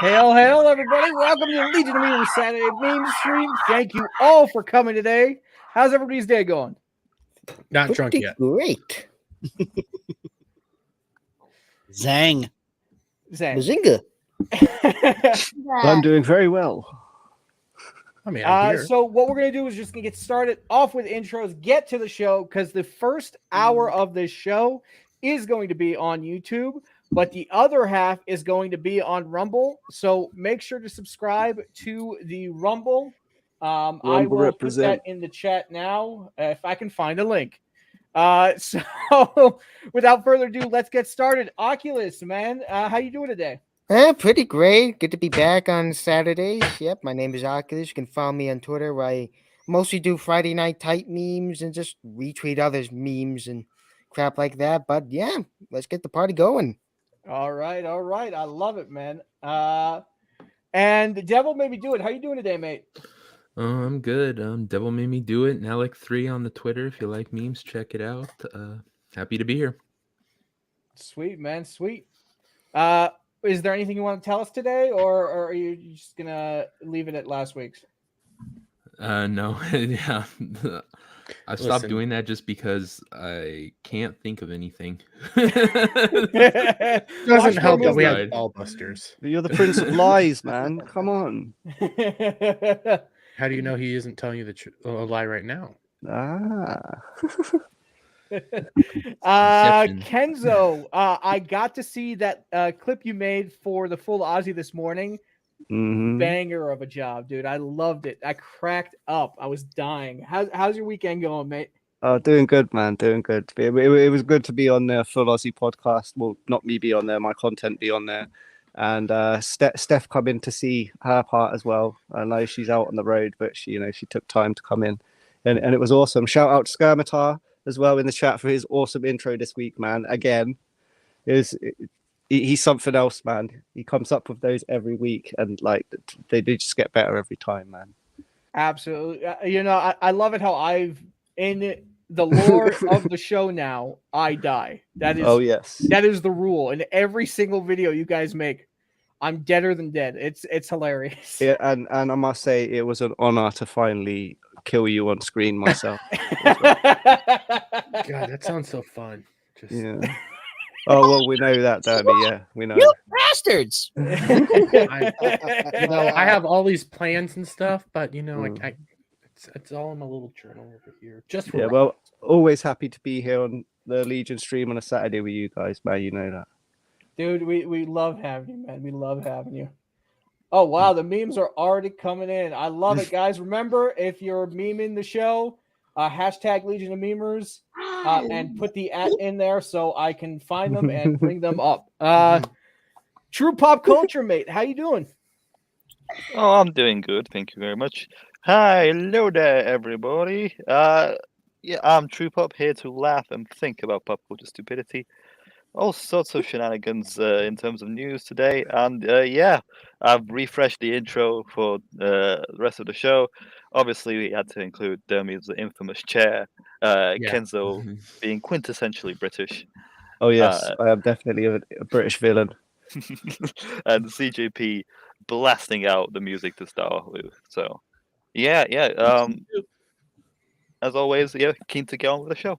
Hail, hail, everybody. Welcome to the Legion of Memers Saturday meme stream. Thank you all for coming today. How's everybody's day going? Not drunk yet. Great. Zang. Bazinga. I'm doing very well. I mean, I'm here. So what we're going to do is just going to get started off with intros, get to the show, because the first hour of this show is going to be on YouTube, but the other half is going to be on Rumble. So make sure to subscribe to the Rumble. I will represent. put that in the chat now if I can find a link. So without further ado, let's get started. Oculus, man, how you doing today? Pretty great. Good to be back on Saturdays. Yep, my name is Oculus. You can follow me on Twitter where I mostly do Friday night type memes and just retweet others' memes and crap like that. But yeah, let's get the party going. All right. I love it, man. And the Devil Made Me Do It. How you doing today, mate? I'm good. Devil Made Me Do It. Alec3 on the Twitter. If you like memes, check it out. Happy to be here. Sweet, man. Sweet. Is there anything you want to tell us today, or are you just gonna leave it at last week's? No. Yeah. I stopped doing that just because I can't think of anything. It doesn't help that we have ballbusters. You're the Prince of Lies, man. Come on. How do you know he isn't telling you a lie right now? Kenzo, I got to see that clip you made for the full Aussie this morning. Mm-hmm. Banger of a job, dude. I loved it. I cracked up. I was dying. How's your weekend going, mate? Doing good, man. Doing good. It was good to be on the Full Aussie podcast. Well, not me be on there, my content be on there. And Steph come in to see her part as well. I know she's out on the road, but she took time to come in. And it was awesome. Shout out to Skirmitar as well in the chat for his awesome intro this week, man. Again, he's something else, man. He comes up with those every week, and like they do just get better every time, man. Absolutely. I love it how I've in the lore of the show now. I die. That is that is the rule in every single video you guys make. I'm deader than dead. It's hilarious. Yeah, and I must say it was an honor to finally kill you on screen myself. God, that sounds so fun. Yeah. Oh well, we know that, Derby. Yeah, we know. You bastards! I have all these plans and stuff, but it's all in my little journal over here. Just for well, always happy to be here on the Legion stream on a Saturday with you guys, man. You know that. Dude, we love having you, man. We love having you. Oh, wow. The memes are already coming in. I love it, guys. Remember, if you're memeing the show, hashtag Legion of Memers and put the @ in there so I can find them and bring them up. True Pop Culture, mate. How you doing? Oh, I'm doing good. Thank you very much. Hi, hello there, everybody. I'm True Pop, here to laugh and think about pop culture stupidity. All sorts of shenanigans in terms of news today, and I've refreshed the intro for the rest of the show. Obviously, we had to include Dermy's infamous chair, Kenzo being quintessentially British. Oh yes, I am definitely a British villain. And CJP blasting out the music to start with. So, as always, keen to get on with the show.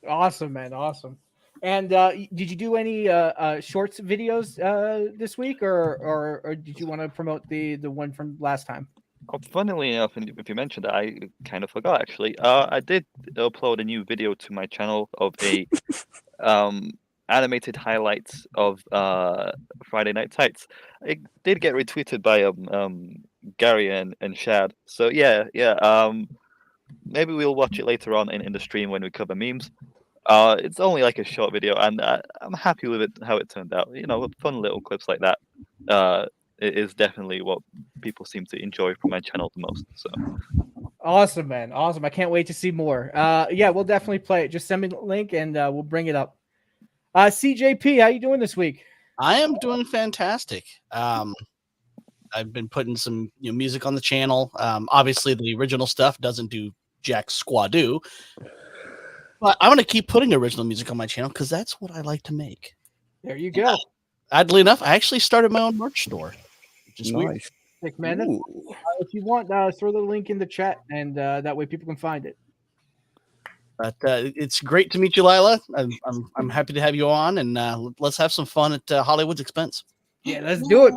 Awesome, man. Awesome. And did you do any shorts videos this week, or did you want to promote the one from last time? Oh, funnily enough, if you mentioned that, I kind of forgot actually. I did upload a new video to my channel of a animated highlights of Friday Night Tights. It did get retweeted by Gary and Shad. So maybe we'll watch it later on in the stream when we cover memes. It's only like a short video, and I'm happy with it how it turned out. Fun little clips like that it is definitely what people seem to enjoy from my channel the most. So awesome, man. Awesome. I can't wait to see more. We'll definitely play it. Just send me the link and we'll bring it up. CJP, how you doing this week? I am doing fantastic. I've been putting some music on the channel. Obviously, the original stuff doesn't do jack squadoo, but I'm going to keep putting original music on my channel because that's what I like to make. There you go. oddly enough, I actually started my own merch store. Just weird. Nice. Sick, man. If you want, throw the link in the chat, and that way people can find it. But it's great to meet you, Lila. I'm happy to have you on, and let's have some fun at Hollywood's expense. Yeah, let's do it.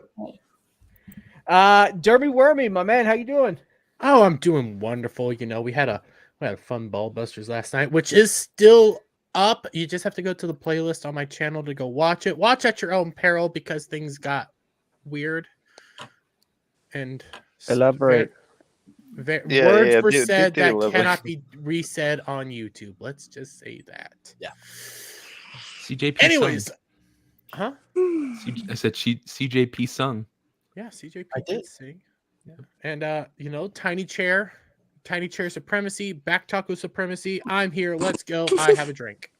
Derby Wormy, my man, how you doing? Oh, I'm doing wonderful. You know, we had a fun Ball Busters last night, which is still up. You just have to go to the playlist on my channel to go watch it. Watch at your own peril because things got weird. And Elaborate. words were said that elaborate. cannot be resaid on YouTube. Let's just say that. Yeah. CJP. Anyways, sung. I said CJP sung. Yeah, CJP I did did. sing. Yeah. And you know, tiny chair supremacy, back taco supremacy. I'm here. Let's go. I have a drink.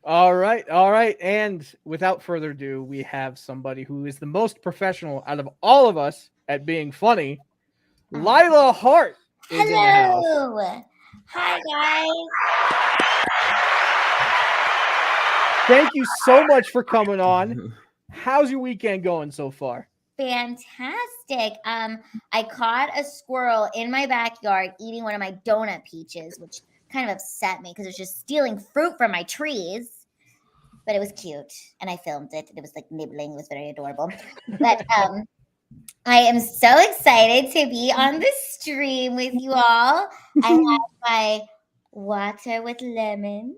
All right. And without further ado, we have somebody who is the most professional out of all of us at being funny. Lila Hart is in the house. Hello. Hi, guys. Thank you so much for coming on. How's your weekend going so far? Fantastic. I caught a squirrel in my backyard eating one of my donut peaches, which kind of upset me because it was just stealing fruit from my trees. But it was cute, and I filmed it. It was like nibbling. It was very adorable. But I am so excited to be on the stream with you all. I have my water with lemon.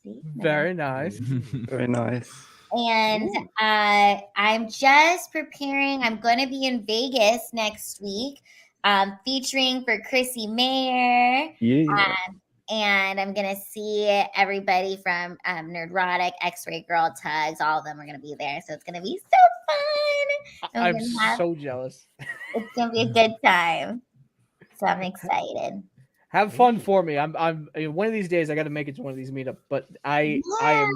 See? Very nice. Very nice. And I'm just preparing. I'm going to be in Vegas next week, featuring for Chrissy Mayer. Yeah. And I'm going to see everybody from Nerdrotic, X-Ray Girl, Tugs. All of them are going to be there. So it's going to be so fun. I'm so jealous. It's going to be a good time. So I'm excited. Have fun for me. I'm one of these days I got to make it to one of these meetups, but I am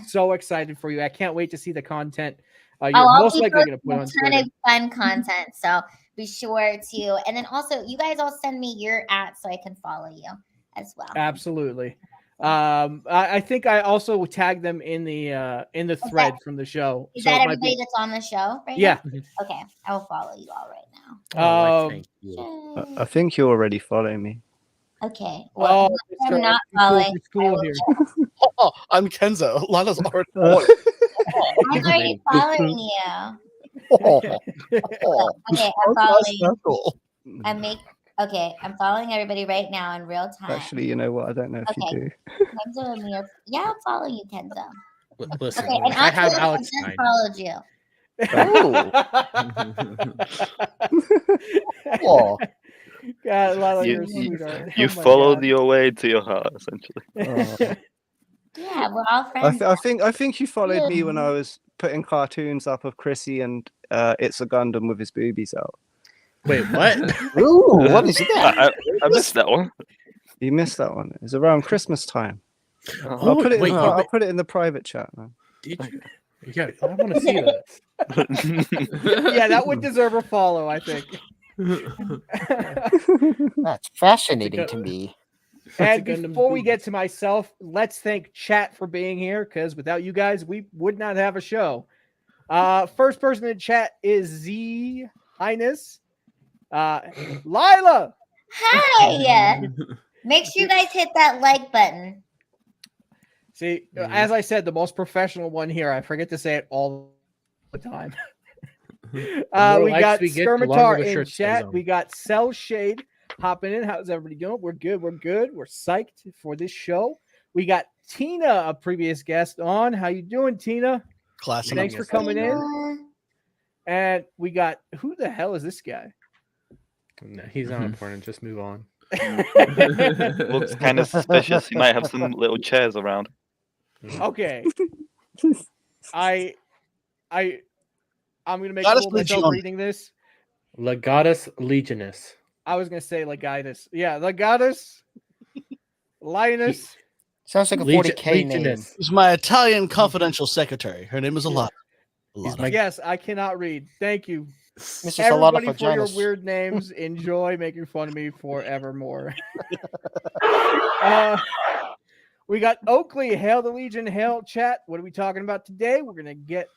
so excited for you. I can't wait to see the content. You're most likely going to put on ton of fun content. So be sure to, and then also you guys all send me your @ so I can follow you as well. Absolutely. I think I also tagged them in the thread from the show. Is that everybody that's on the show right now? Okay, I will follow you all right now. Thank you. I think you already follow me. Okay. Well, I'm not following. Here. Oh, I'm Kenzo. Lana's already I'm already following you. Okay, I'm following you. I'm following everybody right now in real time. Actually, you know what? I don't know if you do. Kenzo and me I'll follow you, Kenzo. Listen, okay, and I have Alex Alex followed you. Oh. God, Lila, You- you're a sweetheart. You Oh my followed God. your way to your heart, essentially. Yeah, we're all friends. I think you followed me when I was putting cartoons up of Chrissy and It's a Gundam with his boobies out. Wait, what? Ooh, what is that? I missed that one. You missed that one. It's around Christmas time. Oh, I'll put it. wait, I'll put it in the private chat, man. Did you? Yeah, I want to see that. Yeah, that would deserve a follow, I think. That's fascinating to me. And before we get to myself, let's thank chat for being here, because without you guys, we would not have a show. First person in chat is Z Highness. Lila. Hi. Make sure you guys hit that like button. See, as I said, the most professional one here. I forget to say it all the time. We got Skirmitar in chat. We got Cell Shade hopping in. How's everybody doing? We're good. We're psyched for this show. We got Tina, a previous guest on. How you doing, Tina? Classic. Thanks for coming in. And we got, who the hell is this guy? No, he's not important. Just move on. Looks kind of suspicious. He might have some little chairs around. Okay. I'm gonna make Goddess a fool of myself Legion. reading this. Legatus Legionus. I was gonna say Legatus. Yeah, Legatus. Lioness. Sounds like a 40K name. She's my Italian confidential secretary. Her name is Alana. Yes, I cannot read. Thank you. This is a lot of Everybody for your vaginas. weird names. Enjoy making fun of me forevermore. We got Oakley, hail the Legion, hail chat. What are we talking about today? We're gonna get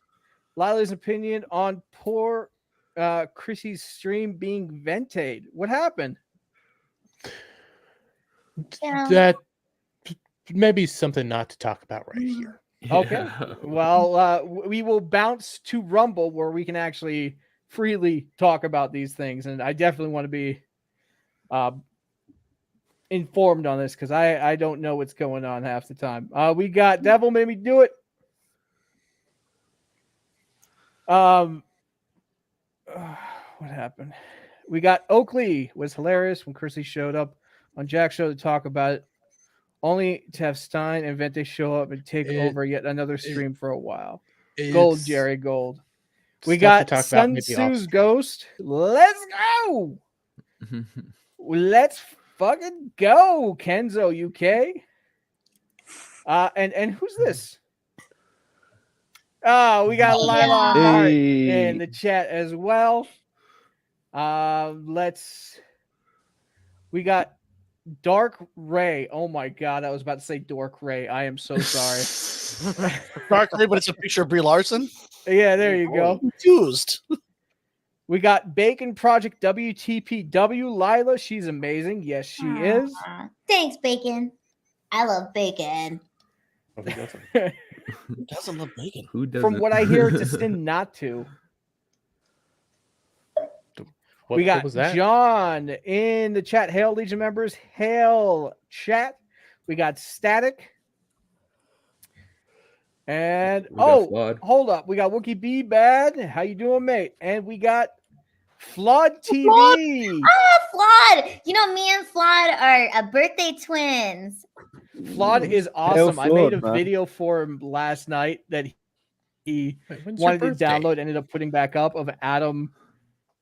Lila's opinion on poor Chrissy's stream being vented. What happened? That maybe something not to talk about right here. Okay. Well, we will bounce to Rumble where we can actually freely talk about these things, and I definitely want to be informed on this because I don't know what's going on half the time. We got Devil Made Me Do It. What happened? We got Oakley was hilarious when Chrissy showed up on Jack's show to talk about it, only to have Stein and Vente show up and take over yet another stream for a while. Gold, Jerry, gold. We got Sun Tzu's Ghost. Let's go. Let's fucking go, Kenzo UK. And who's this? Oh, we got Lila Hart in the chat as well. We got Dark Ray. Oh my god, I was about to say Dork Ray. I am so sorry. Dark Ray, but it's a picture of Brie Larson. Yeah, there you go. Confused. We got Bacon Project WTPW. Lila, she's amazing. Yes, she is. Thanks, Bacon. I love bacon. Oh, who doesn't? Who doesn't love bacon? Who doesn't? From what I hear, it's a sin not to. We got John in the chat. Hail, Legion members. Hail, chat. We got Static. And, hold up. We got Wookie B Bad. How you doing, mate? And we got Flood TV. Flood. You know, me and Flood are birthday twins. Flood is awesome. I made a video for him last night that he wanted to download, ended up putting back up of Adam.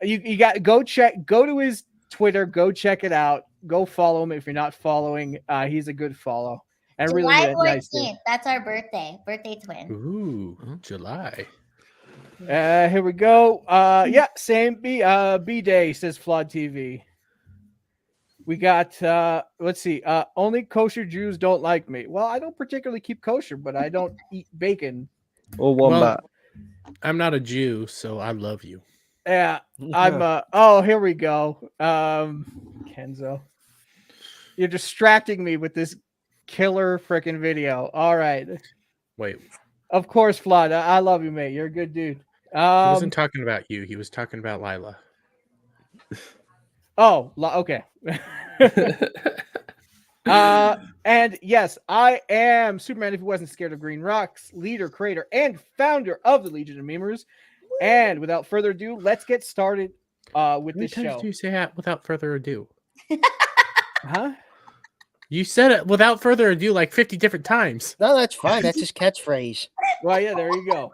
You got go to his Twitter, go check it out, go follow him if you're not following. He's a good follow. And July really 14th. nice That's our birthday twin. Ooh, July. Here we go. Yeah, same B day, says Flood TV. We got let's see. Only kosher Jews don't like me. Well, I don't particularly keep kosher, but I don't eat bacon. Or wombat. I'm not a Jew, so I love you. Yeah, I'm oh, here we go. Kenzo. You're distracting me with this killer freaking video. All right. Wait. Of course, Flood. I love you, mate. You're a good dude. He wasn't talking about you. He was talking about Lila. Oh, okay. And yes, I am Superman if he wasn't scared of green rocks, leader, creator, and founder of the Legion of Memers. And without further ado, let's get started with this show. How many times do you say that without further ado? Huh? You said it without further ado like 50 different times. No, that's fine. That's his catchphrase. Well, yeah, there you go.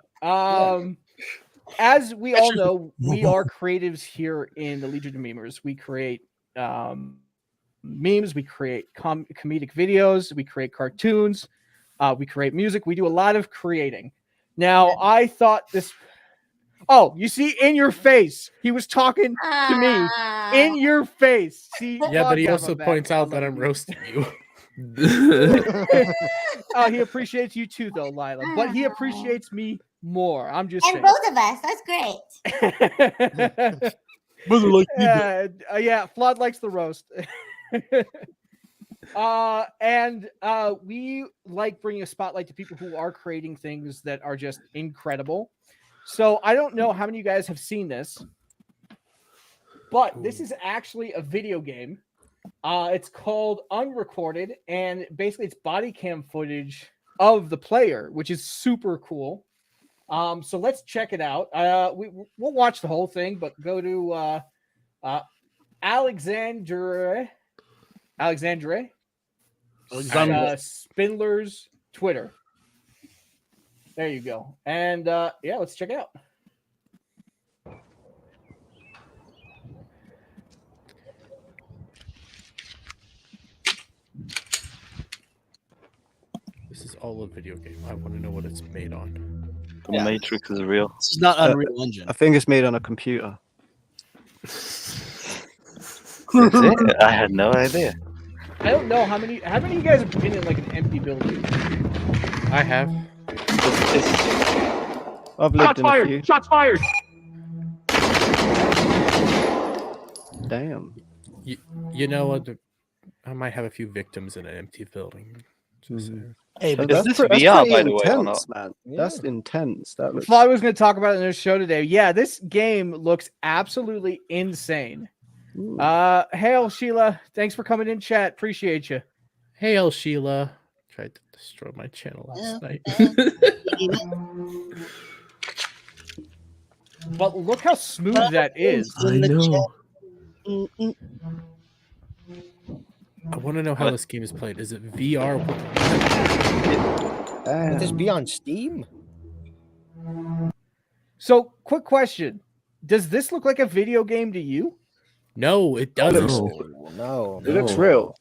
As we all know, we are creatives here in the Legion of Memers. We create memes, we create comedic videos, we create cartoons, we create music. We do a lot of creating. Now, I thought this... Oh, you see, in your face. He was talking to me. In your face. See, yeah, but he also points out that I'm roasting you. Oh, he appreciates you too, though, Lila. But he appreciates me more. I'm just saying. And both of us. That's great. Yeah, Flood likes the roast. And we like bringing a spotlight to people who are creating things that are just incredible. So I don't know how many of you guys have seen this, but this is actually a video game. It's called Unrecorded, and basically it's body cam footage of the player, which is super cool. So let's check it out. We'll watch the whole thing, but go to Alexandre Spindler's Twitter. There you go. And yeah, let's check it out. This is all a video game. I want to know what it's made on. The Matrix is real. This is not Unreal Engine. I think it's made on a computer. Is it? I had no idea. I don't know how many of you guys have been in like an empty building. I have. I've lived Shots in a fired! few. Shots fired! Damn. You know what? I might have a few victims in an empty building. Just Mhm. saying. Hey, but Is this that's VR, pretty by the way, or intense, not? man. That's intense. That looks. Fly was going to talk about it in this show today. Yeah, this game looks absolutely insane. Ooh. Hail Sheila, thanks for coming in chat. Appreciate you. Hey, El Sheila. Tried to destroy my channel last night. But look how smooth that is. I know. I want to know how What? this game is played. Is it VR? Would this Damn. be on Steam? So, quick question. Does this look like a video game to you? No, it doesn't. No. It looks No. real.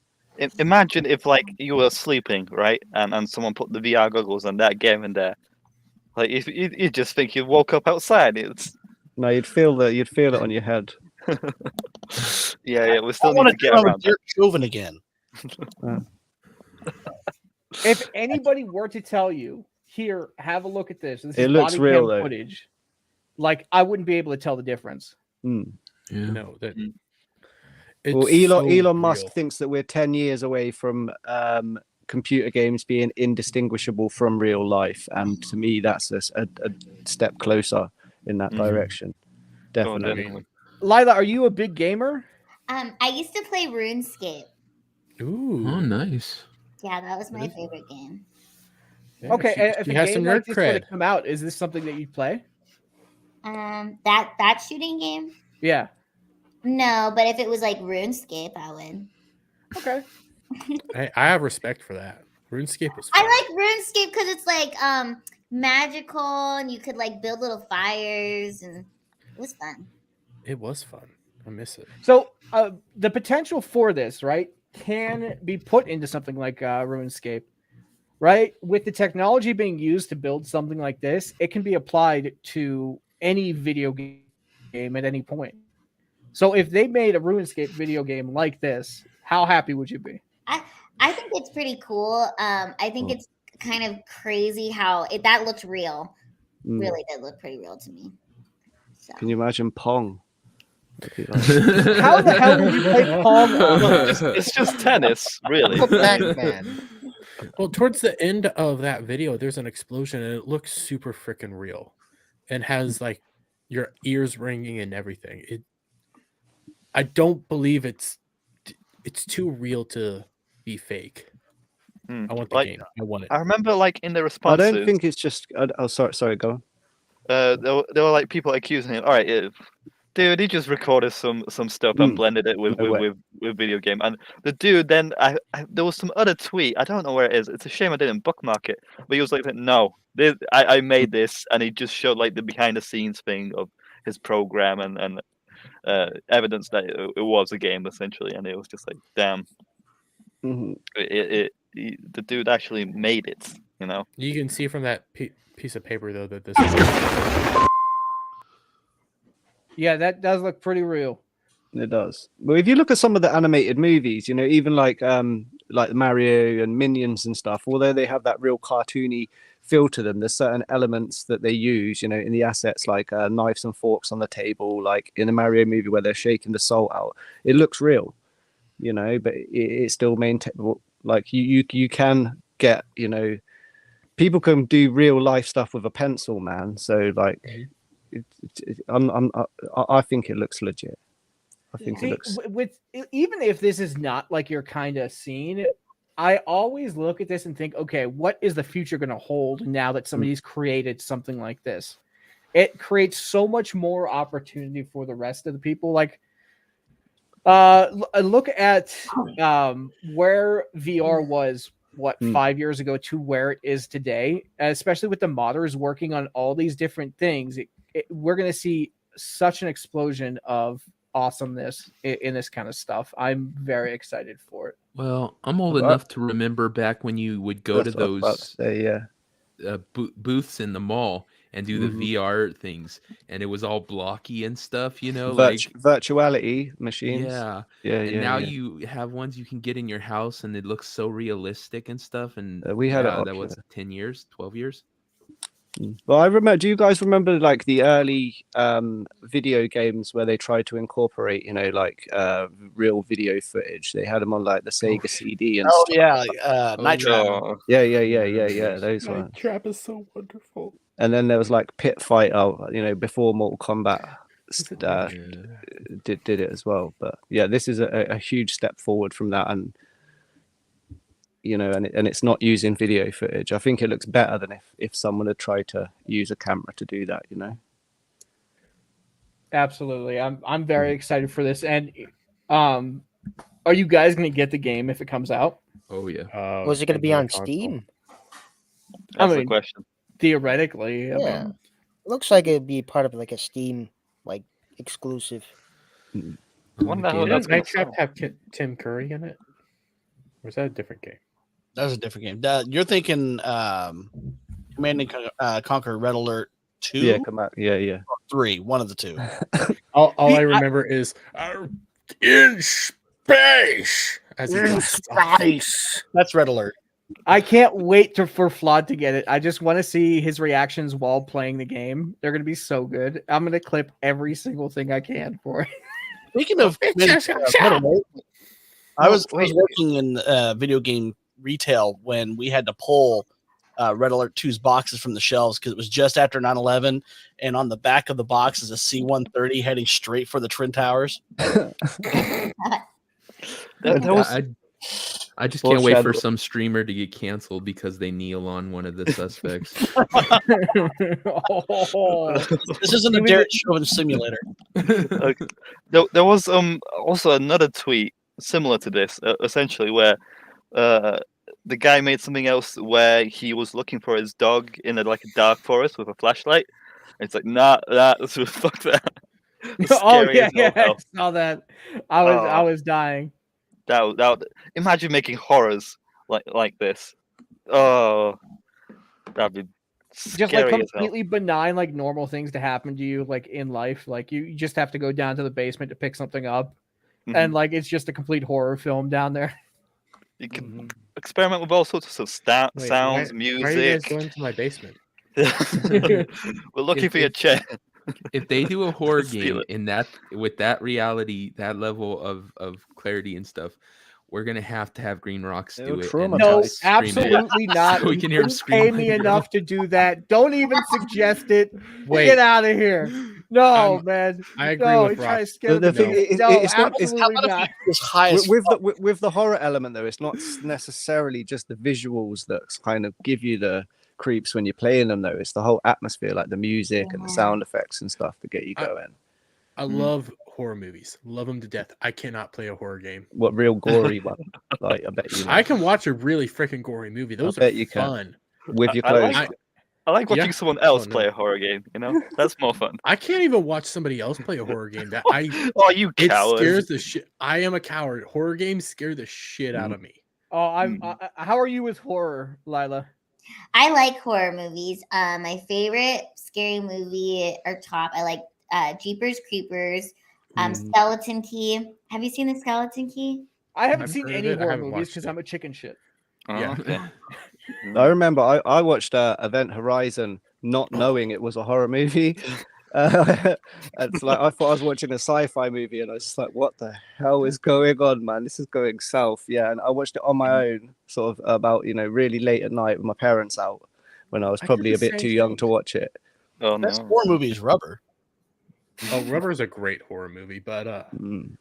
Imagine if like you were sleeping, right, and someone put the VR goggles and that game in there. Like if you just think you woke up outside. It's No, you'd feel it on your head. yeah. We I still want need to to get get around that. Dirk Chauvin again. If anybody were to tell you, here, have a look at this. This It is looks body real, cam though. footage. Like, I wouldn't be able to tell the difference. Hmm. Yeah. No, that. Mm. It's Well, so Elon Musk real. thinks that we're 10 years away from computer games being indistinguishable from real life, and to me, that's a step closer in that Mhm. direction. Oh, Definitely. definitely. Lila, are you a big gamer? I used to play RuneScape. Ooh. Oh, nice. Yeah, that was my is- favorite game. Yeah, Okay, she if a has some game like nerd this were to cred. come out, is this something that you'd play? That shooting game? Yeah. No, but if it was like RuneScape, I would. Okay. I have respect for that. RuneScape was fun. I like RuneScape because it's like magical and you could like build little fires and it was fun. It was fun. I miss it. So the potential for this, right, can be put into something like RuneScape, right? With the technology being used to build something like this, it can be applied to any video game at any point. So if they made a RuneScape video game like this, how happy would you be? I think it's pretty cool. I think it's kind of crazy how that looked real. Mm. Really did look pretty real to me. So. Can you imagine Pong? That'd be like- How the hell would you play Pong on that? It's just tennis, really. Pac-Man. Well, towards the end of that video, there's an explosion and it looks super freaking real, and has like your ears ringing and everything. I don't believe it's too real to be fake. Hmm. I want the Like, game. I want it. I remember, like in the I responses, don't think it's just. Oh, sorry, go on. there were like people accusing him. All right, dude, he just recorded some stuff and blended it with, No way. with video game. And the dude then, there was some other tweet. I don't know where it is. It's a shame I didn't bookmark it. But he was like, no, I made this, and he just showed like the behind the scenes thing of his program and evidence that it was a game essentially. And it was just like, damn, Mhm. the dude actually made it. You know. You can see from that piece of paper though that this. Yeah, that does look pretty real. It does. Well, if you look at some of the animated movies, you know, even like Mario and Minions and stuff, although they have that real cartoony feel to them, there's certain elements that they use, you know, in the assets, like knives and forks on the table, like in the Mario movie where they're shaking the salt out. It looks real, you know, but it still maintains. Like you can get, you know, people can do real life stuff with a pencil, man. So like, I think it looks legit. I think See, it looks. with even if this is not like your kind of scene, I always look at this and think, okay, what is the future going to hold now that somebody's created something like this? It creates so much more opportunity for the rest of the people. Like, look at where VR was, 5 years ago to where it is today, especially with the modders working on all these different things. We're going to see such an explosion of awesomeness in this kind of stuff. I'm very excited for it. Well, I'm old enough to remember back when you would go to That's what I was about to those say, yeah. booths in the mall, and do the Mhm. VR things, and it was all blocky and stuff, you know, like Virtuality machines. yeah. Yeah, And yeah, now yeah. you have ones you can get in your house, and it looks so realistic and stuff. And We had it yeah, up that was here. 10 years, 12 years. Well, I remember. Do you guys remember like the early video games where they tried to incorporate, like real video footage? They had them on like the Sega CD and Oh stuff. yeah, Oh, Night Trap. Oh, Yeah. Those Night ones. Trap is so wonderful. And then there was like Pit Fighter, before Mortal Kombat uh, Yeah. did it as well. But yeah, this is a huge step forward from that, and and it's not using video footage. I think it looks better than if someone had tried to use a camera to do that. Absolutely. I'm very excited for this. And are you guys gonna get the game if it comes out? Oh yeah. Was it going to be depends on the console. Steam? that's the mean, question. Theoretically, I Yeah. mean, Looks like it'd be part of like a Steam exclusive. I wonder how Didn't that's going Night to Trap sell. have Tim Curry in it? Or is that a different game? That was a different game. You're thinking Command and Conquer Red Alert 2 Yeah, come out. Yeah. or 3, one of the two. All See, I remember is in space. As he blasts off. That's Red Alert. I can't wait for Flawed to get it. I just want to see his reactions while playing the game. They're gonna be so good. I'm gonna clip every single thing I can for it. Speaking of Red Alert, I was working in video game retail when we had to pull Red Alert 2's boxes from the shelves because it was just after 9/11, and on the back of the box is a C-130 heading straight for the Twin Towers. I just can't wait for Foreshadow. some streamer to get canceled because they kneel on one of the suspects. Oh. This isn't a Derek Chauvin simulator. There was also another tweet similar to this, essentially, where the guy made something else where he was looking for his dog in a dark forest with a flashlight. And it's like, nah, fuck that. It's Oh scary yeah, as all I hell. saw that. I was dying. Imagine making horrors like this. Oh, that'd be Just like scary as hell. completely benign, like normal things to happen to you, like in life. Like you just have to go down to the basement to pick something up, and like it's just a complete horror film down there. You can experiment with all sorts of Wait, sounds, why music. are you guys going to my basement? We're looking for your chair. If they do a horror Steal game it. in that with that reality, that level of clarity and stuff, we're gonna have to have Green Rocks It'll do it. traumatize. And No, stream it. absolutely not. So we can hear him Wouldn't scream pay like me a girl. enough to do that. Don't even suggest it. Wait, Get out of here. No, man. I agree No, with you try to Rock. scare The the thing kids. is, No, it's not- it's- absolutely not. It's high as with the horror element though, it's not necessarily just the visuals that kind of give you the creeps when you're playing them though. It's the whole atmosphere, like the music and the sound effects and stuff that get you going. I love horror movies. Love them to death. I cannot play a horror game. What real gory one? Like I bet you. I can watch a really freaking gory movie. Those bet are you can. fun. With your I clothes. like watching Yeah. someone else Oh, no. play a horror game. That's more fun. I can't even watch somebody else play a horror game. That Oh, you it coward! scares the shit. I am a coward. Horror games scare the shit out of me. Oh, how are you with horror, Lila? I like horror movies. My favorite scary movie or top, I like Jeepers Creepers, Skeleton Key. Have you seen the Skeleton Key? I haven't I've seen heard of any it. I horror haven't movies watched because it. I'm a chicken shit. Yeah. Okay. I remember I watched Event Horizon not knowing it was a horror movie. It's like I thought I was watching a sci-fi movie, and I was just like, "What the hell is going on, man? This is going south." Yeah, and I watched it on my own, sort of about really late at night with my parents out when I was I did probably the a bit same too young thing. to watch it. Oh best no. horror movie is Rubber. Oh, Rubber is a great horror movie, but Mm.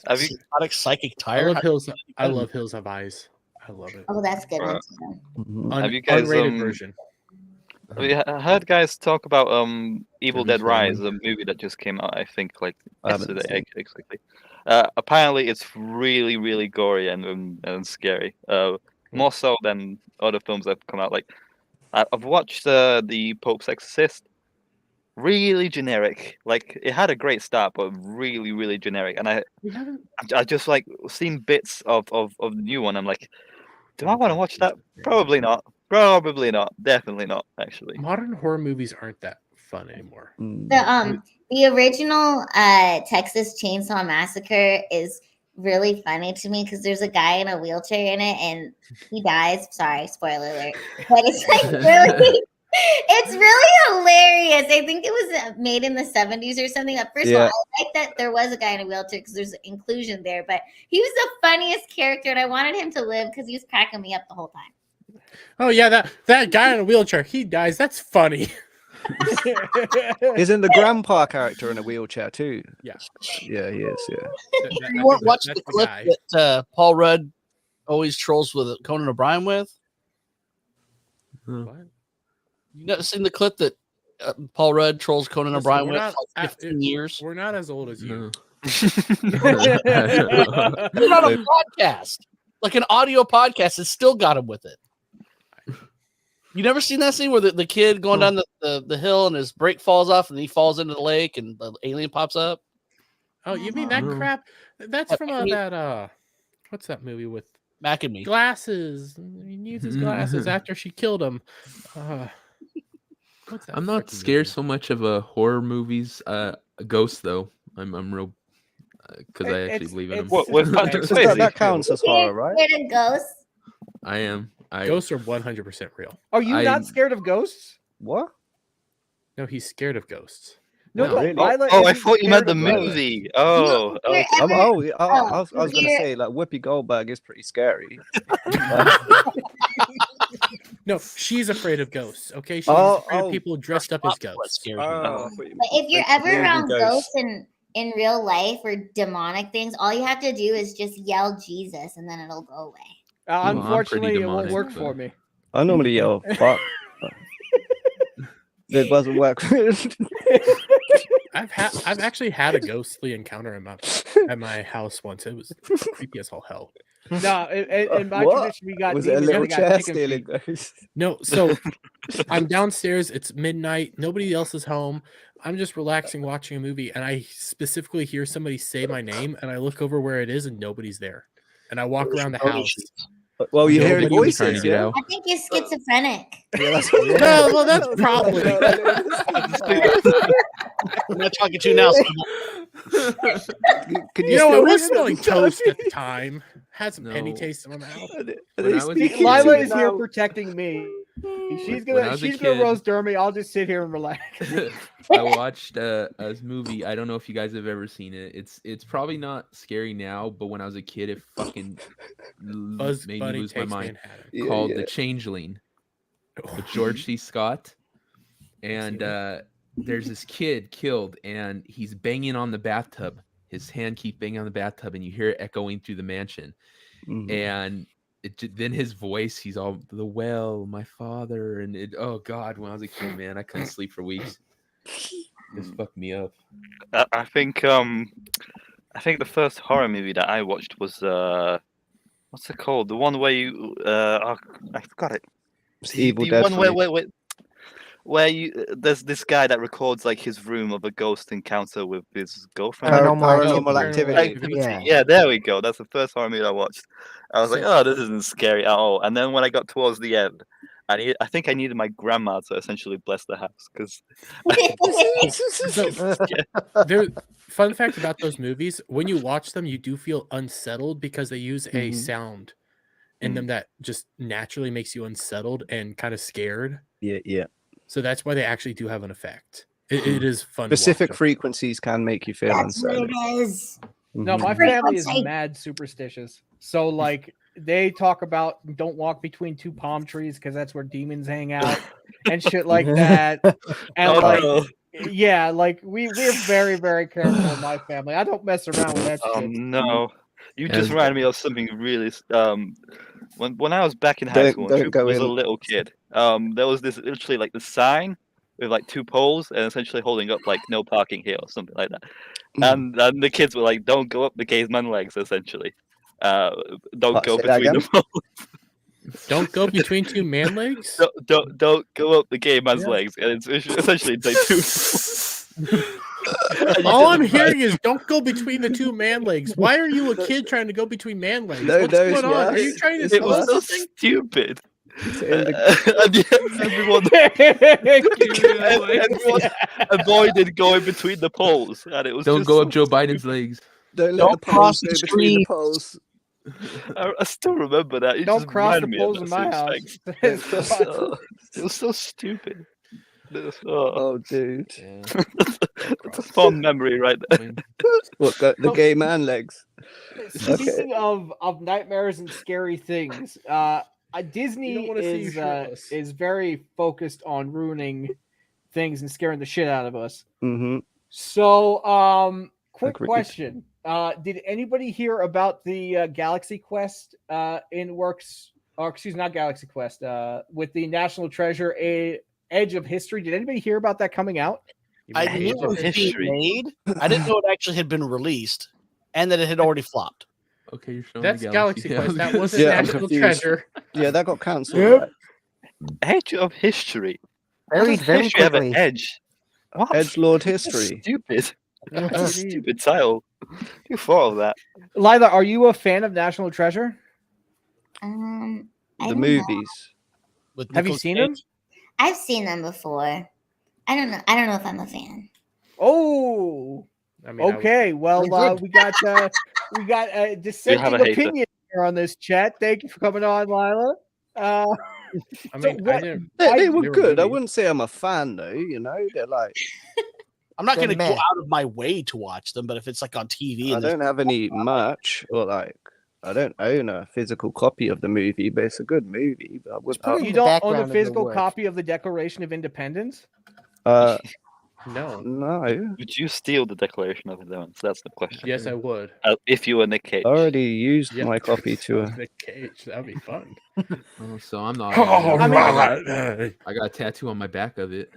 Have you- Psychic I Tire. love Hills. I love Hills Have Eyes. I love it. Oh, that's a good one too. Mhm. Have you guys, Unrated version. Have you heard guys talk about Evil Debbie Dead Rise, Family. the movie that just came out? I think I haven't yesterday, seen exactly. Apparently, it's really, really gory and scary. More so than other films that have come out. Like I've watched the Pope's Exorcist. Really generic. Like it had a great start, but really, really generic. And I just seen bits of the new one. I'm like, do I want to watch that? Probably not. Probably not. Definitely not. Actually. Modern horror movies aren't that fun anymore. The original Texas Chainsaw Massacre is really funny to me because there's a guy in a wheelchair in it and he dies. Sorry, spoiler alert. But it's like really, it's really hilarious. I think it was made in the 70s or something. First of all, I like that there was a guy in a wheelchair because there's inclusion there. But he was the funniest character, and I wanted him to live because he was cracking me up the whole time. Oh yeah, that guy in a wheelchair, he dies. That's funny. Isn't the grandpa character in a wheelchair too? Yeah, he is. Yeah. You watch the clip that Paul Rudd always trolls with Conan O'Brien with. What? You never seen the clip that Paul Rudd trolls Conan O'Brien with for like 15 years? We're not as old as you. You're not a podcast, like an audio podcast. It's still got him with it. You never seen that scene where the kid going down the hill and his brake falls off and he falls into the lake and the alien pops up? Oh, you mean that crap? That's from that what's that movie with Mac and Me? Glasses. He needs his glasses after she killed him. I'm not scared so much of horror movies. Ghosts though. I'm real because I actually believe in them. That counts as horror, right? Scared of ghosts? I am. Ghosts are 100% real. Are you not scared of ghosts? What? No, he's scared of ghosts. No, really? I thought you meant the movie. Oh, I was going to say like Whoopi Goldberg is pretty scary. No, she's afraid of ghosts. Okay, she's afraid of people dressed up as ghosts. But if you're ever around ghosts in real life or demonic things, all you have to do is just yell Jesus, and then it'll go away. Unfortunately, it won't work for me. I normally yell fuck. It doesn't work. I've actually had a ghostly encounter at my house once. It was creepy as all hell. No, in my tradition, we got stealing ghosts. No, so I'm downstairs. It's midnight. Nobody else is home. I'm just relaxing, watching a movie, and I specifically hear somebody say my name, and I look over where it is, and nobody's there. And I walk around the house. Well, you hear voices. Yeah. I think you're schizophrenic. Well, that's probably. I'm not talking to you now. I was smelling toast at the time. Had some penny taste in my mouth. Lila is here protecting me. She's gonna roast Dermy. I'll just sit here and relax. I watched a movie. I don't know if you guys have ever seen it. It's probably not scary now, but when I was a kid, it fucking made me lose my mind. Called The Changeling with George C. Scott, and there's this kid killed, and he's banging on the bathtub. His hand keeps banging on the bathtub, and you hear it echoing through the mansion, and. Then his voice, he's all the well, my father, and oh god, when I was a kid, man, I couldn't sleep for weeks. This fucked me up. I think the first horror movie that I watched was what's it called? The one where you I forgot it. Evil Dead. Where there's this guy that records like his room of a ghost encounter with his girlfriend. Paranormal Activity. Yeah, there we go. That's the first horror movie I watched. I was like, oh, this isn't scary at all. And then when I got towards the end, I think I needed my grandma to essentially bless the house because. Fun fact about those movies: when you watch them, you do feel unsettled because they use a sound in them that just naturally makes you unsettled and kind of scared. Yeah. So that's why they actually do have an effect. It is fun. Specific frequencies can make you feel unsettled. That's what it is. No, my family is mad superstitious. So like they talk about don't walk between two palm trees because that's where demons hang out and shit like that. And yeah, like we're very, very careful in my family. I don't mess around with that shit. No. You just reminded me of something really when I was back in high school and I was a little kid, there was this literally like the sign with like two poles and essentially holding up like no parking here or something like that. And the kids were like, don't go up the caveman legs, essentially. Don't go between the poles. Don't go between two man legs? Don't go up the caveman's legs. And it's essentially like two. All I'm hearing is don't go between the two man legs. Why are you a kid trying to go between man legs? What's going on? Are you trying to It was so stupid. In the... And yet everyone avoided going between the poles, and it was Don't just go so up Joe stupid. Biden's legs. Don't let Don't the cross poles the go between the street. poles. I still remember that. You Don't just cross the reminded me of poles that in my since house. thanks. Don't cross the Oh, it was so stupid. Oh, dude. Yeah. It's a fond memory right there. What, the gay man legs? Speaking of nightmares and scary things, Disney wanna see you shirtless. is very focused on ruining things and scaring the shit out of us. Mm-hmm. So, quick Agreed. question: did anybody hear about the Galaxy Quest in works? Or excuse me, not Galaxy Quest. With the National Treasure Edge of History. Did anybody hear about that coming out? I Age knew it of was being History. made. I didn't know it actually had been released, and that it had already flopped. Okay, you're showing That's the Galaxy Yeah, I Quest. was That gonna wasn't say. Yeah, I'm National confused. Treasure. Yeah, that got cancelled. Yep. Right? Edge of history. How Buried does very history have an quickly. edge? What? Edgelord That's history. stupid. That's a Indeed. stupid title. Who thought of that? Lila, are you a fan of National Treasure? I The don't know. movies. With Have you Nicolas seen Cage. them? I've seen them before. I don't know. I don't know if I'm a fan. Oh, I mean, okay. Well, Very good. we got a dissenting hater. opinion here on this chat. Thank you for coming on, Lila. I So mean, I what- didn't. They were They were good. I movies. wouldn't say I'm a fan though. You know, they're like I'm not They're going to go meh. out of my way to watch them, but if it's like on TV, I and there's don't have any merch or like I don't own a physical copy of the movie, but it's a good movie. But I would, put it in you the don't own background a of your physical work. copy of the Declaration of Independence? no. No. Would you steal the Declaration of Independence? That's the question. Yes, I would. If you were Nick Cage. I already used Yeah. my copy to Nick Cage. That'd be fun. Oh, so I'm not. I mean- I got a tattoo on my back of it.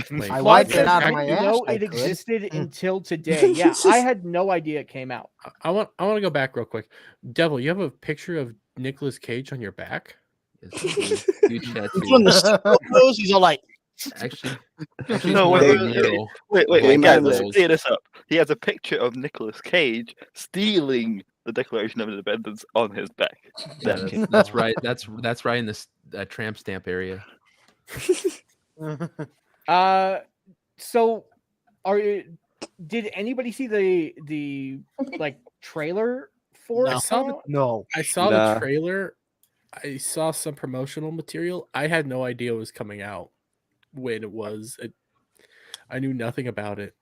Wait, I Fly wiped it says, out I of my didn't ass. know I it could. existed until today. Yeah, I had no idea it came out. I want to go back real quick. Devil, you have a picture of Nicolas Cage on your back? It's a huge tattoo. He's doing the photos. He's all like, Actually, No, it's more wait, of a wait, mural. Wait, Gay guys, man let's legs. clear this up. He has a picture of Nicolas Cage stealing the Declaration of Independence on his back. Yeah, that's right. That's right in this tramp stamp area. So did anybody see the like trailer for No. it? I saw the No. I saw Nah. the trailer. I saw some promotional material. I had no idea it was coming out when it was. I knew nothing about it.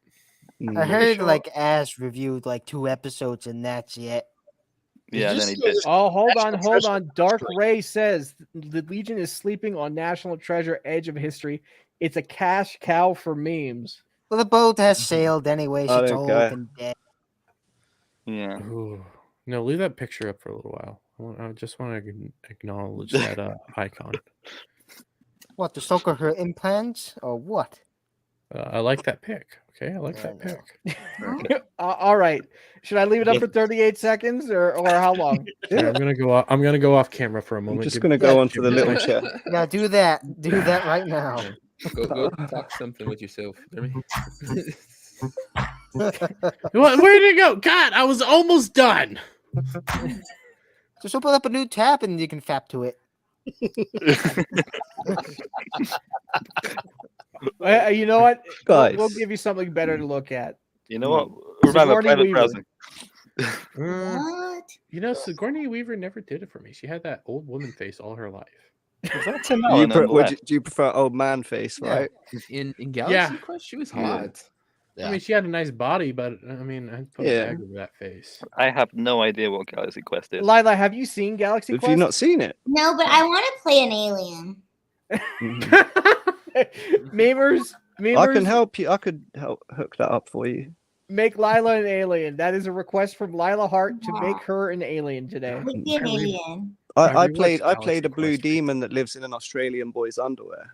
I heard sure. like Ash reviewed like 2 episodes and that's it. Yeah, Did then you he see did. this- Oh, hold on. Treasure Dark History. Ray says the Legion is sleeping on National Treasure Edge of History. It's a cash cow for memes. Well, the boat has sailed anyway. I It's don't old care. and dead. Yeah. Ooh. No, leave that picture up for a little while. I just want to acknowledge that icon. What, to soak her implants or what? I like that pic. Okay, I like Yeah, that I know. pic. All right. Should I leave it up for 38 seconds or how long? Yeah, I'm gonna go off camera for a I'm moment. just Give- gonna go Yeah. onto the little chair. Yeah, do that. Do that right now. Go talk something with yourself. Where did it go? God, I was almost done. Just open up a new tab and you can fap to it. You know what? Guys. We'll give you something better to look at. You know what? Sigourney Remember, private Weaver. browsing. What? You know, Sigourney Weaver never did it for me. She had that old woman face all her life. That's Tim Allen on the left. Do you prefer old man face, Yeah. right? In Galaxy Quest, she was hot. I mean, she had a nice body, but I mean, I'd put Yeah. a bag over that face. I have no idea what Galaxy Quest is. Lila, have you seen Galaxy Have Quest? you not seen it? No, but I want to play an alien. Memers, I can help you. I could help hook that up for you. make Lila an alien. That is a request from Lila Hart to make her an alien today. Make me an alien. I rewatched played Galaxy a blue Quest demon that lives in an Australian boy's underwear.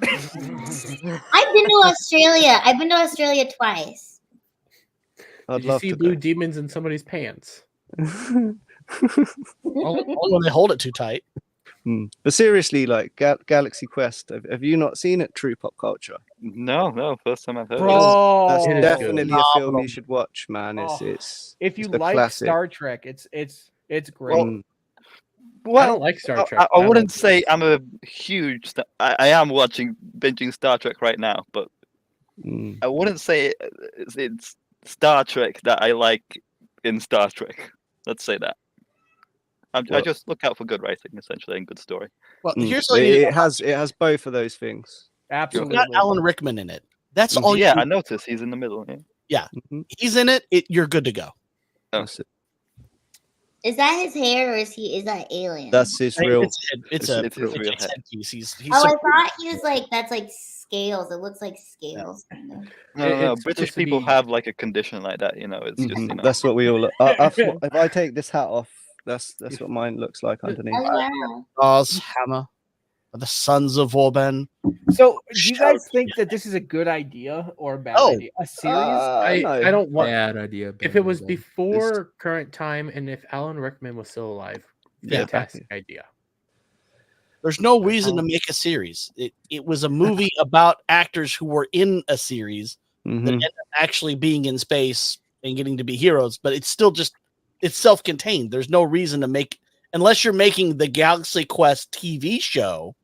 I've been to Australia. I've been to Australia twice. I'd Did you love see to blue go. demons in somebody's pants? Only when they hold it too tight. But seriously, like Galaxy Quest, have you not seen it? True pop culture. No, first time I've heard of Bro, That's It is definitely a film Phenomenal. you should watch, man. Oh. It's if you it's a like classic. Star Trek, it's great. Well, I don't like Star Trek. I wouldn't say I'm a huge. I am binging Star Trek right now, but I wouldn't say it's Star Trek that I like in Star Trek. Let's say that. I just look out for good writing, essentially, and good story. Well, here's what it has both of those things. Absolutely. It's got Alan Rickman in it. That's all. Yeah, I noticed he's in the middle. Yeah, he's in it. You're good to go. That's it. Is that his hair or is that alien? That's his real. It's his real head. He's I thought he was like that's like scales. It looks like scales. No, British people have like a condition like that. It's just That's what we all. If I take this hat off, that's what mine looks like underneath. Hammer, the Sons of Orban. So, do you guys think that this is a good idea or a bad idea? A series? I don't want bad idea. If it was before current time, and if Alan Rickman was still alive, fantastic idea. There's no reason to make a series. It was a movie about actors who were in a series that ended up actually being in space and getting to be heroes, but it's still it's self-contained. There's no reason to make, unless you're making the Galaxy Quest TV show.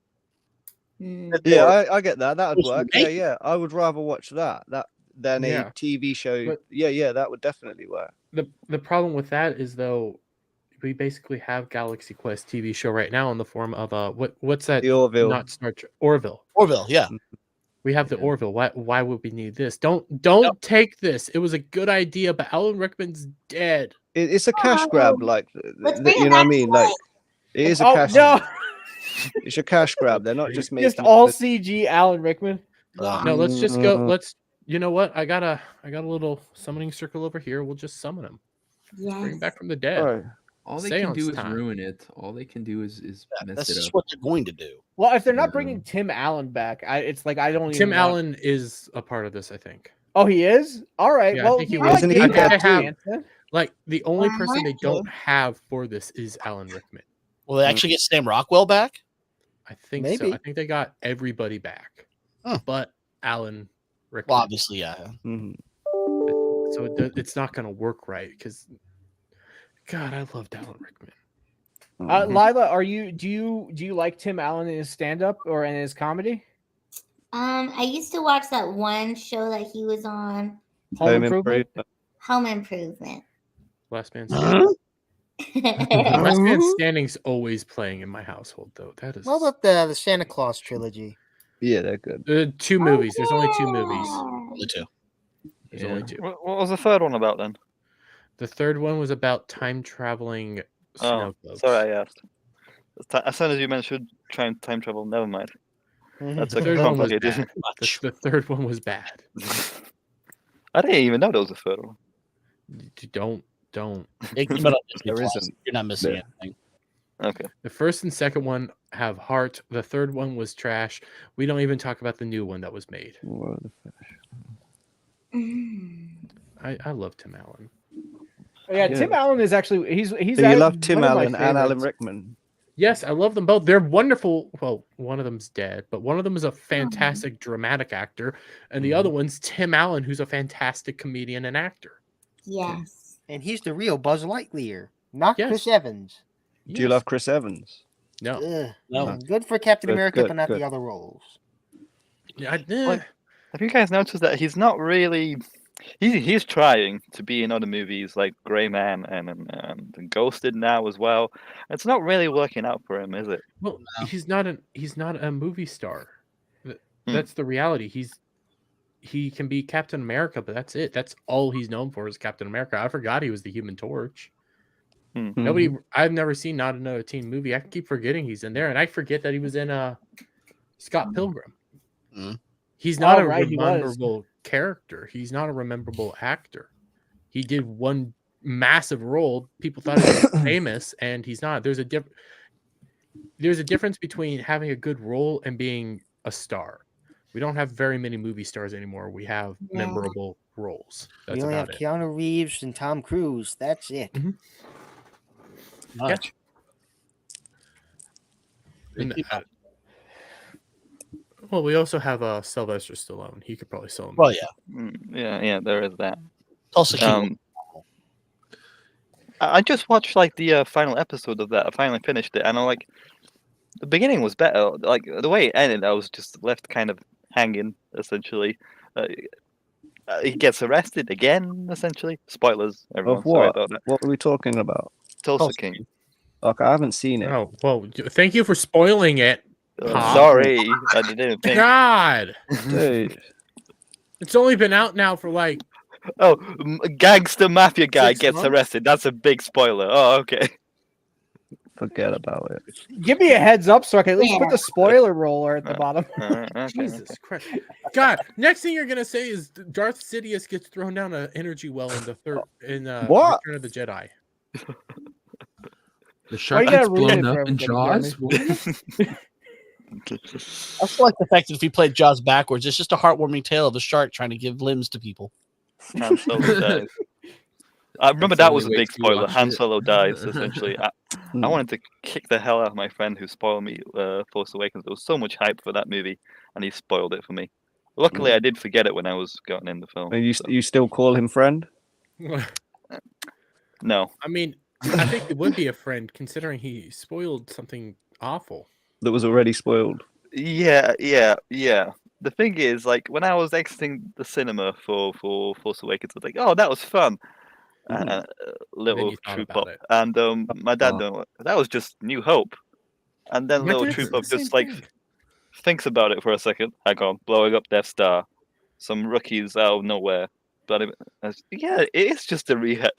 Yeah, I get that. That would work. Yeah. I would rather watch that than a TV show. But, yeah, that would definitely work. The problem with that is, though, we basically have Galaxy Quest TV show right now in the form of what's that? The Orville. Not Star Trek. Orville. Orville, yeah. We have the Orville. Why would we need this? Don't take this. It was a good idea, but Alan Rickman's dead. It's a cash grab, like you know what I mean. Like it is a cash. No. It's a cash grab. They're not just making just all CG Alan Rickman. No, let's just go. You know what? I got a little summoning circle over here. We'll just summon him. Yes. Bring him back from the dead. Right. All they can do is ruin it. All they can do is mess it up. That's just what they're going to do. Well, if they're not bringing Tim Allen back, it's like I don't. Tim Allen is a part of this, I think. Oh, he is. All right. Yeah, well, I think he was. Like the only I person want they to. don't have for this is Alan Rickman. Will they actually get Sam Rockwell back? I think so. Maybe. I think they got everybody back, but Alan Rickman. Well, obviously, yeah. So it's not going to work right because, God, I loved Alan Rickman. Lila, do you like Tim Allen in his stand-up or in his comedy? I used to watch that one show that he was on. Home Improvement. Home Improvement. Last Man Standing. Last Man Standing's always playing in my household, though. That is. What about the Santa Claus trilogy? Yeah, they're good. 2 movies. There's only 2 movies. Only 2. There's only 2. What was the third one about then? The third one was about time traveling snow globes. Sorry, I asked. As soon as you mentioned time travel, never mind. That's The a third one was complicated. bad. The third one was bad. I didn't even know there was a third one. Don't. There isn't. You're not missing anything. Okay. The first and second one have heart. The third one was trash. We don't even talk about the new one that was made. I love Tim Allen. Yeah, Tim Allen is actually he's. So you love Tim Allen and Alan Rickman. Yes, I love them both. They're wonderful. Well, one of them's dead, but one of them is a fantastic dramatic actor, and the other one's Tim Allen, who's a fantastic comedian and actor. Yes. And he's the real Buzz Lightyear, not Chris Evans. Do you love Chris Evans? No. No. Good for Captain America, good, but not good. the other roles. Yeah, Have you guys noticed that he's not really? He's trying to be in other movies like Gray Man and Ghosted now as well. It's not really working out for him, is it? Well, he's not a movie star. That's the reality. He can be Captain America, but that's it. That's all he's known for is Captain America. I forgot he was the Human Torch. I've never seen Not Another Teen Movie. I keep forgetting he's in there, and I forget that he was in Scott Pilgrim. He's not a rememberable character. He's not a rememberable actor. He did one massive role. People thought he was famous, and he's not. There's a difference between having a good role and being a star. We don't have very many movie stars anymore. We have memorable roles. That's we only have about it. Keanu Reeves and Tom Cruise. That's it. Yeah. Well, we also have Sylvester Stallone. He could probably sell him. Well, yeah. Yeah, there is that. Also, I just watched like the final episode of that. I finally finished it, and I'm like, the beginning was better. Like the way it ended, I was just left kind of hanging. Essentially, he gets arrested again. Essentially, spoilers, everyone. Of Sorry what? about that. What are we talking about? Tulsa King. Okay, I haven't seen it. Oh well, thank you for spoiling it. Pop. Sorry, I didn't think. God, Dude. It's only been out now for like. Oh, gangster mafia guy 6 gets months? arrested. That's a big spoiler. Oh, okay. Forget about it. Give me a heads up so I can at least put Yeah. the spoiler roller at the bottom. Okay. Jesus Christ. God, next thing you're gonna say is Darth Sidious gets thrown down an energy well in the third What? Return of the Jedi. The shark you gets gotta ruin blown it for up in everybody, Jaws. What? I still like the fact that if he played Jaws backwards, it's just a heartwarming tale of a shark trying to give limbs to people. Han Solo dies. I remember That's the that only was a way big to spoiler. watch Han it. Solo dies, essentially. I wanted to kick the hell out of my friend who spoiled me Force Awakens. There was so much hype for that movie, and he spoiled it for me. Luckily, I did forget it when I was going in the film. And so. you still call him friend? No. I mean, I think it would be a friend considering he spoiled something awful. That was already spoiled. Yeah. The thing is, like, when I was exiting the cinema for Force Awakens, I was like, "Oh, that was fun." Little you thought Troop about Up, it. and my dad that was just New Hope, and then My Little dad Troop said the Up just same like thing. thinks about it for a second. Hang on, blowing up Death Star, some rookies out of nowhere, but yeah, it is just a rehash.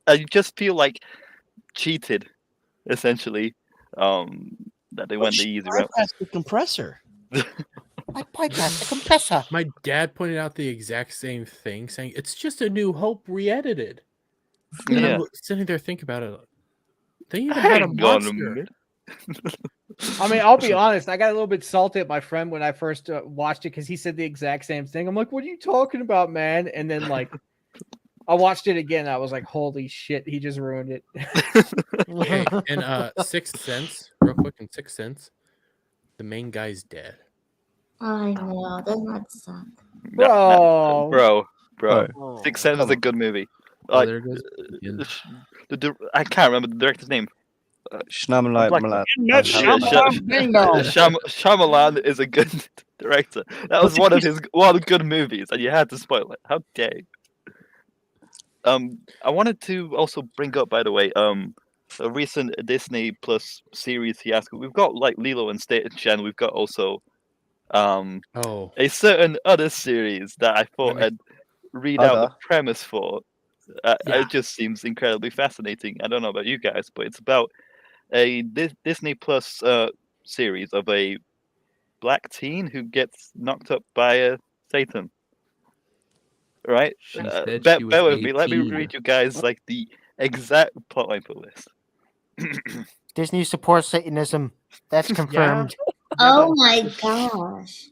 I just feel like cheated, essentially. That they went the easy route. That's the compressor. I bypassed the compressor. My dad pointed out the exact same thing, saying it's just a New Hope re-edited. And Yeah. I'm sitting there thinking about it. They even had a Hang on a monster. minute. I mean, I'll be honest. I got a little bit salty at my friend when I first watched it because he said the exact same thing. I'm like, "What are you talking about, man?" And then like, I watched it again. I was like, "Holy shit, he just ruined it." Okay, in Sixth Sense, real quick, in Sixth Sense, the main guy's dead. I know. Doesn't that suck? Bro. Bro. Sixth Sense is a good movie. Oh, Like, there goes again. I can't remember the director's name. Shyamalan. Shyamalan is a good director. That was one of his good movies, and you had to spoil it. How dare you? I wanted to also bring up, by the way, a recent Disney Plus series fiasco. We've got like Lilo and Stitch, and we've got also a certain other series that I thought I'd read out the premise for. It just seems incredibly fascinating. I don't know about you guys, but it's about a Disney Plus series of a black teen who gets knocked up by Satan. Right? Bear with me. Let me read you guys like the exact plotline for this. Disney supports Satanism. That's confirmed. Oh my gosh.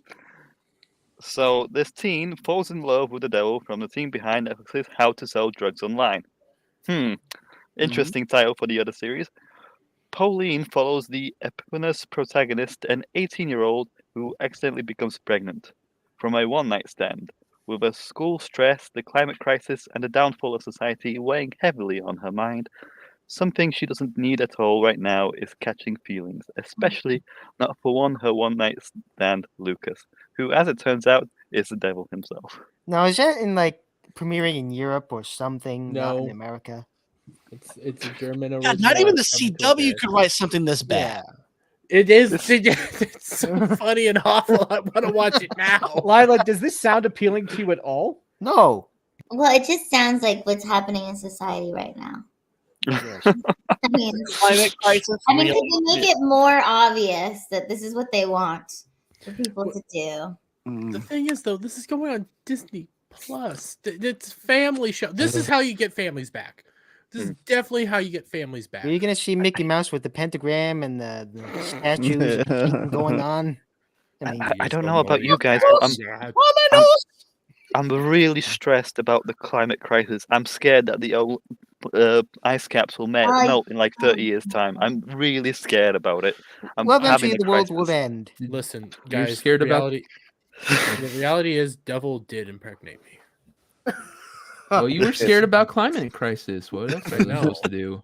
So this teen falls in love with the devil from the team behind Netflix's How to Sell Drugs Online. Interesting title for the other series. Pauline follows the eponymous protagonist, an 18-year-old who accidentally becomes pregnant from a one-night stand. With a school stress, the climate crisis, and the downfall of society weighing heavily on her mind, something she doesn't need at all right now is catching feelings, especially not for her one-night stand, Lucas, who, as it turns out, is the devil himself. Now, is that in like premiering in Europe or something? Not in No. America. It's a German God, original. not even the coming to CW America. could write something this bad. It is. It's so funny and awful. I want to watch it now. Lila, does this sound appealing to you at all? No. Well, it just sounds like what's happening in society right now. Yes. I mean, Climate crisis. could they make it more obvious that this is what they want for people to do? The thing is, though, this is going on Disney Plus. It's family show. This is how you get families back. This is definitely how you get families back. Are you gonna see Mickey Mouse with the pentagram and the statues and Satan going on? I mean, I don't know about you guys, but I'm really stressed about the climate crisis. I'm scared that the old ice caps will melt in like 30 years' time. I'm really scared about it. well, eventually the world will end. Listen, You're guys, scared the reality is, devil did impregnate me. Well, you were scared about climate crisis. What else are you supposed to do?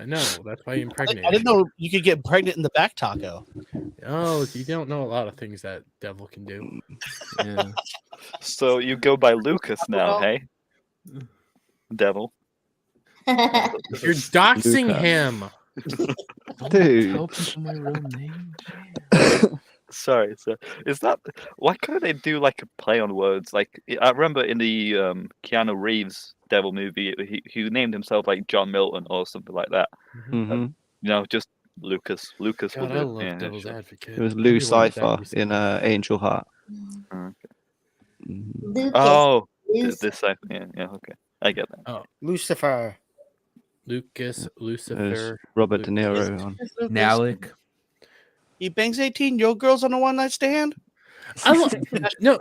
I know. That's why you impregnate. I didn't know you could get pregnant in the back taco. Oh, you don't know a lot of things that devil can do. Yeah. So you go by Lucas now, Well- hey? Devil. You're doxing Luca. him. Dude. Tell people my real name. Sorry, so is that why couldn't they do like a play on words? Like I remember in the Keanu Reeves Devil movie, he named himself like John Milton or something like that. hmm You know, just Lucas. Lucas God, will I do. love Yeah, Devil's sure. Advocate. It was I Lou rewatched that Cypher in recently. Angel Heart. Okay. Mhm. Lucas. Oh, Lucas. this side. Yeah, okay. I get that. Oh, Lucifer. Lucas, There's Lucifer, Robert De Lucas. Niro on. Nalik. He bangs 18-year-old girls on a one-night stand. No.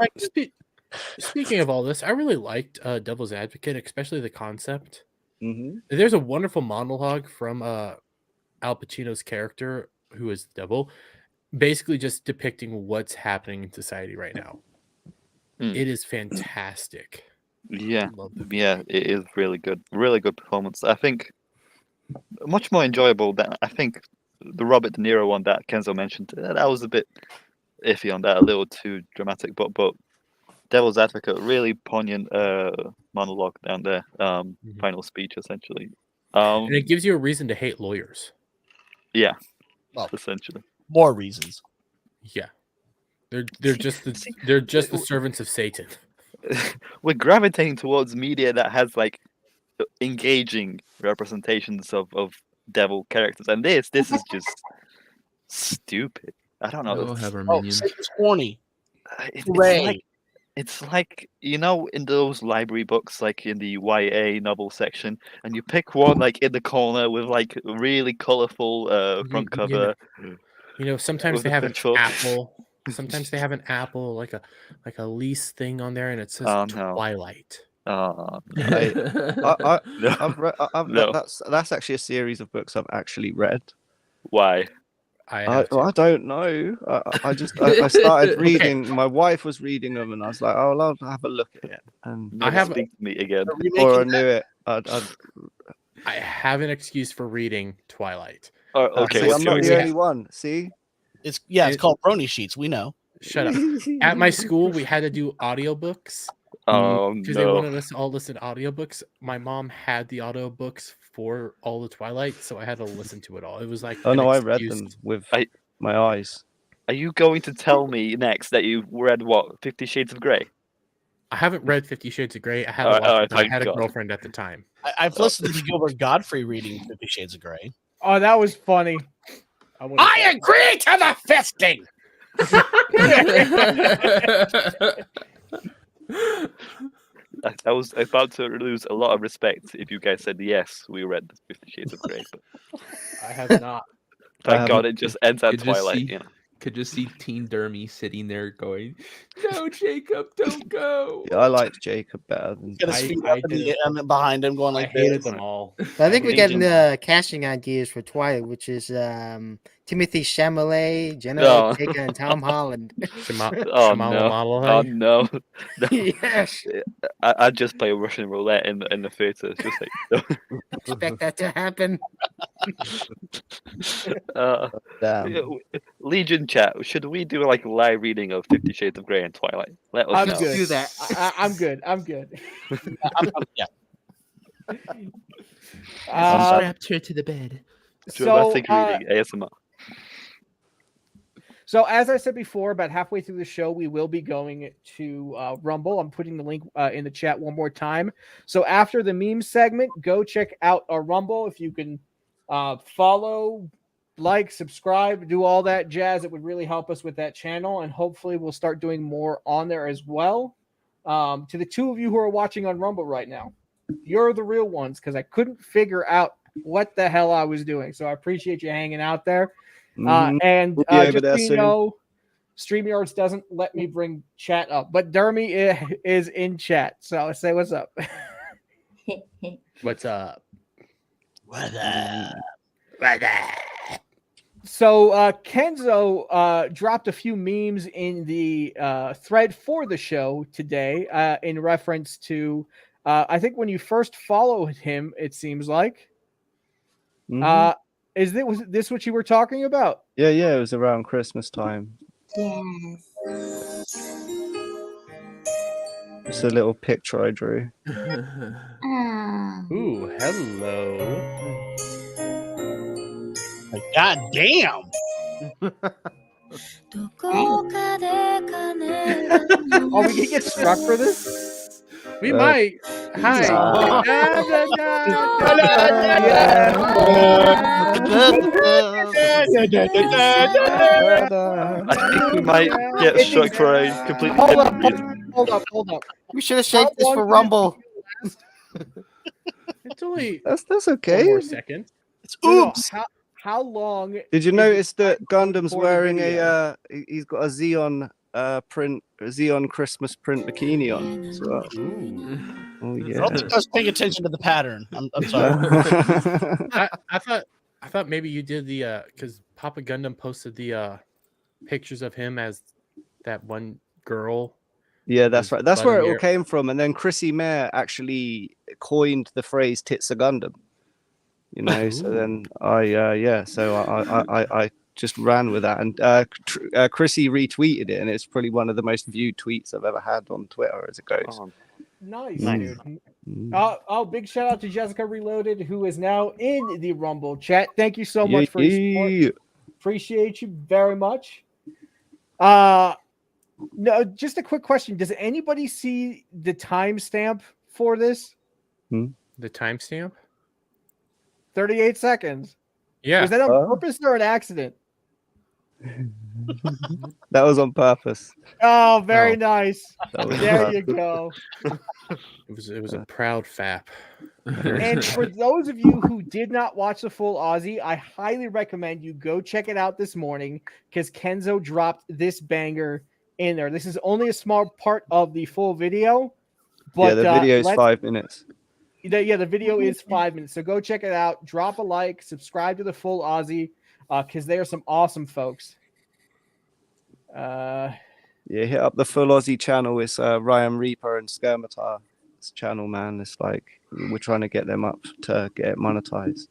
Speaking of all this, I really liked Devil's Advocate, especially the concept. Mm-hmm. There's a wonderful monologue from Al Pacino's character, who is the devil, basically just depicting what's happening in society right now. Hmm. It is fantastic. Yeah, Love the yeah, it is really good. Really good performance. I think much more enjoyable than I think the Robert De Niro one that Kenzo mentioned. That was a bit iffy on that, a little too dramatic. But Devil's Advocate, really poignant monologue down there. Final speech essentially. And it gives you a reason to hate lawyers. Yeah, Well, essentially. more reasons. Yeah. They're just the servants of Satan. We're gravitating towards media that has like engaging representations of devil characters, and this is just stupid. I don't know. We all have our Oh, minions. Satan's horny. It's Hooray. like you know, in those library books, like in the YA novel section, and you pick one like in the corner with like really colorful front cover. Sometimes With they a have an picture. apple. Sometimes they have an apple, like a lease thing on there, and it says Oh, no. Twilight. Oh, I, No. I've read. No. That's actually a series of books I've actually read. Why? I don't know. I started reading. My wife was reading them, and I was like, "Oh, I'll have a look at it." And Never speak to me again. before I knew it, I have an excuse for reading Twilight. Okay, see, what's I'm not yours? the only one. See, It's called Brony Sheets. We know. Shut up. At my school, we had to do audiobooks Oh because they no. wanted us to all listen to audiobooks. My mom had the audiobooks for all the Twilight, so I had to listen to it all. It was like oh an no, I read excuse. them with my eyes. Are you going to tell me next that you read what 50 Shades of Grey? I haven't read 50 Shades of Grey. I had Alright, to watch alright, it, but I thank had a God. girlfriend at the time. I've listened to Gilbert Godfrey reading 50 Shades of Grey. Oh, that was funny. I agree to the fisting. I was about to lose a lot of respect if you guys said yes, we read 50 Shades of Grey. But I have not. thank God it just ends at Could just Twilight. see- You know. Could just see Teen Dermy sitting there going, "No, Jacob, don't go." Yeah, I liked Jacob better than. Got his I- feet I up did. and behind him, going I like hated this. them all. I think we're Legion. getting casting ideas for Twilight, which is Timothy Chalamet, Jenna No. Ortega, and Tom Holland. Oh no! Oh no! No. Yes, I'd just play Russian roulette in the theater. It's just like expect that to happen. Damn. Legion chat. Should we do like a live reading of 50 Shades of Grey and Twilight? Let us I'm know. good. Do that. I'm good. I'm good. Yeah. Strapped her to the bed. Dramatic reading ASMR. So as I said before, about halfway through the show, we will be going to Rumble. I'm putting the link in the chat one more time. So after the meme segment, go check out our Rumble. If you can follow, like, subscribe, do all that jazz, it would really help us with that channel. And hopefully we'll start doing more on there as well. To the two of you who are watching on Rumble right now, you're the real ones because I couldn't figure out what the hell I was doing. So I appreciate you hanging out there. And We'll be over just there so you soon. know, StreamYards doesn't let me bring chat up, but Dermy is in chat. So say what's up. What's up? What up? So Kenzo dropped a few memes in the thread for the show today in reference to I think when you first followed him, it seems like. Mhm. Was this what you were talking about? Yeah, it was around Christmas time. Yes. Just a little picture I drew. Ooh, hello. God damn. Oh, we can get struck for this? We might. Hi. Nah. I think we might get struck for a completely different reason. Hold up. We should have How saved this long for did Rumble. It's only That's 4 okay. more seconds. It's No, oops. how long? Did you is notice the that time Gundam's for the wearing video? he's got a Xeon Xeon Christmas print bikini on as well. Ooh. Oh I yeah. don't think I was paying attention to the pattern. I'm sorry. I thought maybe you did the because Papa Gundam posted the pictures of him as that one girl. Yeah, that's His right. That's butt where in it all the came from. And then Chrissy Mayer actually coined the phrase "tits a Gundam." You know, so then I just ran with that, and Chrissy retweeted it, and it's probably one of the most viewed tweets I've ever had on Twitter as it goes. Oh, Nice, Nice. dude. Mm. Big shout out to Jessica Reloaded, who is now in the Rumble chat. Thank you so Yeah, much for your support. yeah. Appreciate you very much. No, just a quick question. Does anybody see the timestamp for this? the timestamp. 38 seconds. Yeah. Was that on Oh. purpose or an accident? That was on purpose. Oh, very Oh. nice. That was There on you purpose. go. It was a proud fap. And for those of you who did not watch the full Aussie, I highly recommend you go check it out this morning because Kenzo dropped this banger in there. This is only a small part of the full video, but Yeah, the video is 5 minutes. the video is 5 minutes. So go check it out. Drop a like, subscribe to the full Aussie because they are some awesome folks. Yeah, hit up the full Aussie channel. It's Ryan Reaper and Skirmitar. It's channel, man. It's like we're trying to get them up to get it monetized.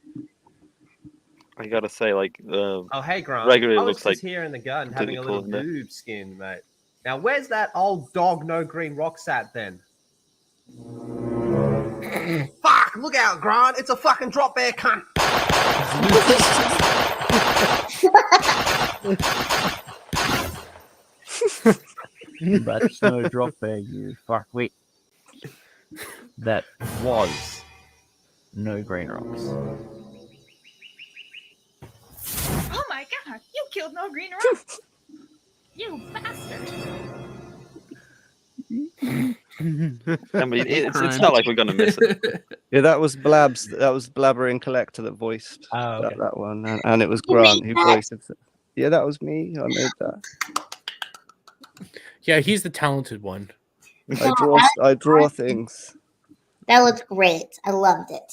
I gotta say, like, Oh, hey, Grant. regularly I was looks just like here in the garden having completely a cool little in there. boob skin, mate. Now, where's that old dog no green rocks at then? Fuck! Look out, Grant! It's a fucking drop bear cunt! That's no drop bear, you fuckwit. That was no green rocks. Oh my god, you killed no green rocks! You bastard! I mean, it's not like we're gonna miss it. Yeah, that was Blabs. That was Blabbering Collector that voiced that one, and it was Grant who voiced it. Yeah, that was me. I made that. Yeah, he's the talented one. I draw things. That looks great. I loved it.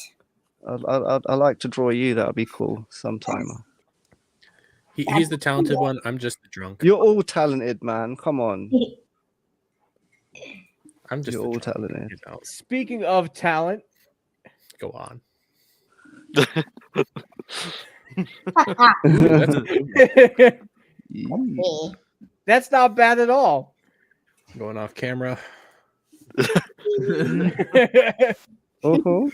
I like to draw you. That'll be cool sometime. He's the talented one. I'm just the drunk. You're all talented, man. Come on. I'm just You're all talented. You know. Speaking of talent, Go on. that's not bad at all. Going off camera. Uh-huh.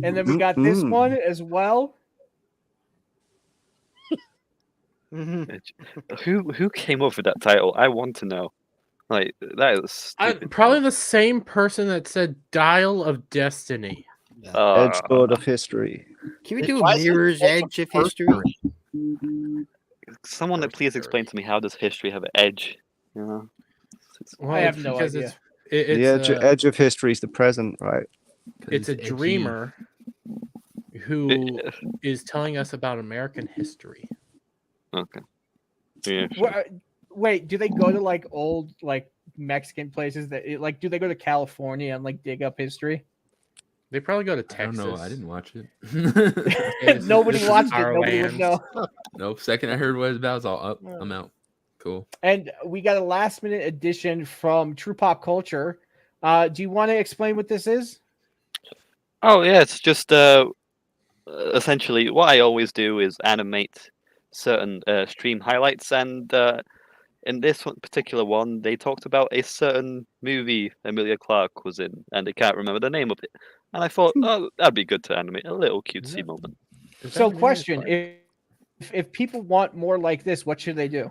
And then we got this one as well. Who came up with that title? I want to know. Like, that is stupid. Probably the same person that said Dial of Destiny. Edge Lord of History. Can we do a Mirror's Edge of history? Someone that please explain to me, how does history have an edge? You know? I have no idea. It's the edge of history is the present, right? It's a dreamer who is telling us about American history. Okay. Yeah. Sure. Wait, do they go to like old like Mexican places that like do they go to California and like dig up history? They probably go to Texas. I don't know. I didn't watch it. Nobody watched it. Nobody would know. Nope. Second I heard what it was about, I was all up. I'm out. Cool. And we got a last minute addition from True Pop Culture. Do you want to explain what this is? Oh yeah, it's just essentially what I always do is animate certain stream highlights, and in this particular one, they talked about a certain movie Emilia Clarke was in, and they can't remember the name of it. And I thought, oh, that'd be good to animate a little cutesy moment. So, question: if people want more like this, what should they do?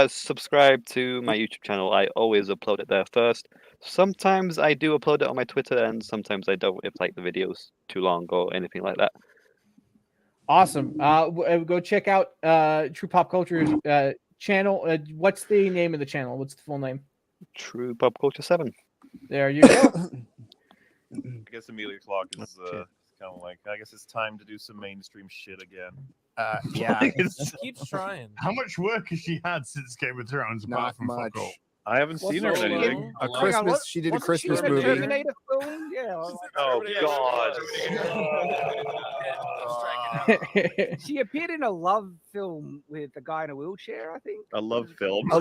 Subscribe to my YouTube channel. I always upload it there first. Sometimes I do upload it on my Twitter, and sometimes I don't if like the video's too long or anything like that. Awesome. Go check out True Pop Culture's channel. What's the name of the channel? What's the full name? True Pop Culture 7. There you go. I guess Emilia Clarke is kind of like, I guess it's time to do some mainstream shit again. Yeah, keeps trying. How much work has she had since Game of Thrones? Not apart from much. fuck all? I haven't seen her in anything. A Christmas. She did a Christmas movie. Terminator film? Yeah. Oh God. She appeared in a love film with a guy in a wheelchair, I think. A love film. A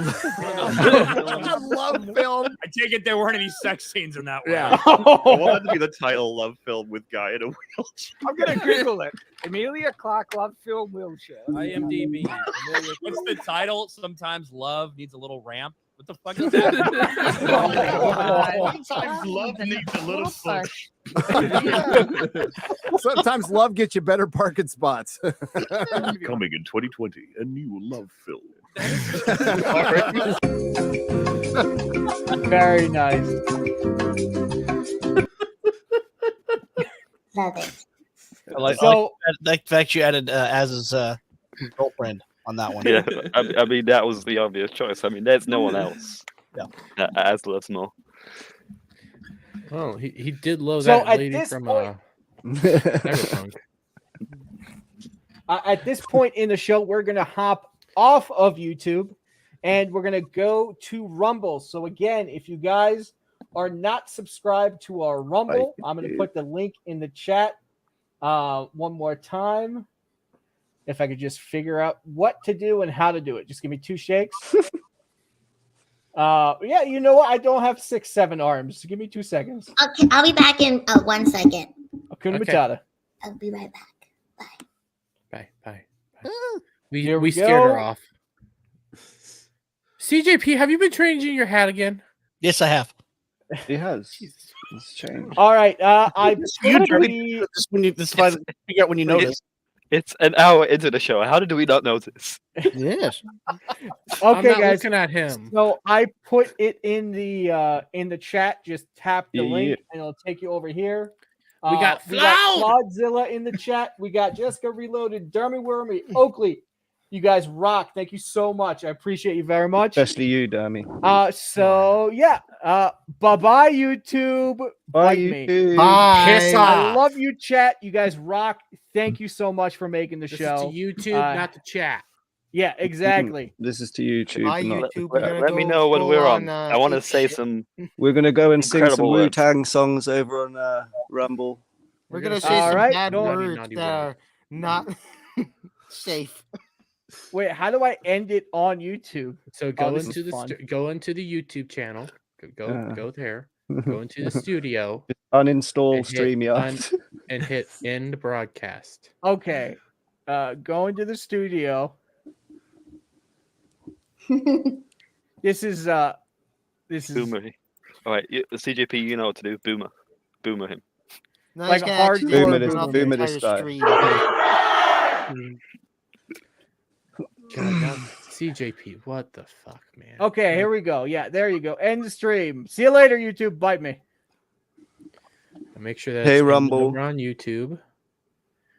love film. I take it there weren't any sex scenes in that one. Yeah. I want that to be the title, love film with guy in a wheelchair. I'm gonna Google it. Emilia Clarke love film wheelchair. IMDb. What's the title? Sometimes love needs a little ramp. What the fuck is that? Sometimes love needs a little push. Sometimes love gets you better parking spots. Coming in 2020, a new love film. Very nice. Love it. I like the fact you added Az's girlfriend on that one. Yeah, I mean that was the obvious choice. I mean, there's no one else. Yeah, Az lets know. Oh, he did love So that at lady this from point- Cyberpunk. At this point in the show, we're going to hop off of YouTube and we're going to go to Rumble. So, again, if you guys are not subscribed to our Rumble, I'm going to put the link in the chat one more time. If I could just figure out what to do and how to do it. Just give me 2 shakes. Yeah, you know what? I don't have 6, 7 arms. So give me 2 seconds. Okay, I'll be back in 1 second. Hakuna Okay. Matata. I'll be right back. Bye. Here we We scared her go. off. CJP, have you been changing your hat again? Yes, I have. He has. It's changed. All right. I You put do the- this when you this is why I figure out when you notice. It's an hour into the show. How did we not notice? Yes. I'm Okay, not guys. looking at him. So I put it in the chat. Just tap the link Yeah. and it'll take you over here. We got we got Floud! Claudzilla in the chat. We got Jessica Reloaded, Dermy Wormy, Oakley. You guys rock. Thank you so much. I appreciate you very much. Especially you, Dermy. So yeah. Bye-bye, YouTube. Bye, Bite me. YouTube. Piss Bye. off. I love you, chat. You guys rock. Thank you so much for making the This show. is to YouTube, not to chat. Yeah, exactly. This is to YouTube. Bye, not- YouTube. We're gonna Let me go know when full we're on. on, I want to ape say shit. some. We're gonna go and sing some Incredible words. Wu-Tang songs over on Rumble. We're gonna All say some right, bad don't- words naughty that are not safe. Wait, how do I end it on YouTube? So go this into is the fun. go into the YouTube channel. Go there. Go into the studio Uninstall and hit StreamYard. and hit end broadcast. Okay. Go into the studio. This is Boomer. All right, CJP, you know what to do. Boomer him. Now Like he's gonna hard actually boomer turn this- off the boomer this entire style. stream. God, now, CJP, what the fuck, man? okay. Here we go. Yeah, there you go. End the stream. See you later, YouTube. Bite me. Make sure that Hey, it's Rumble. over on YouTube.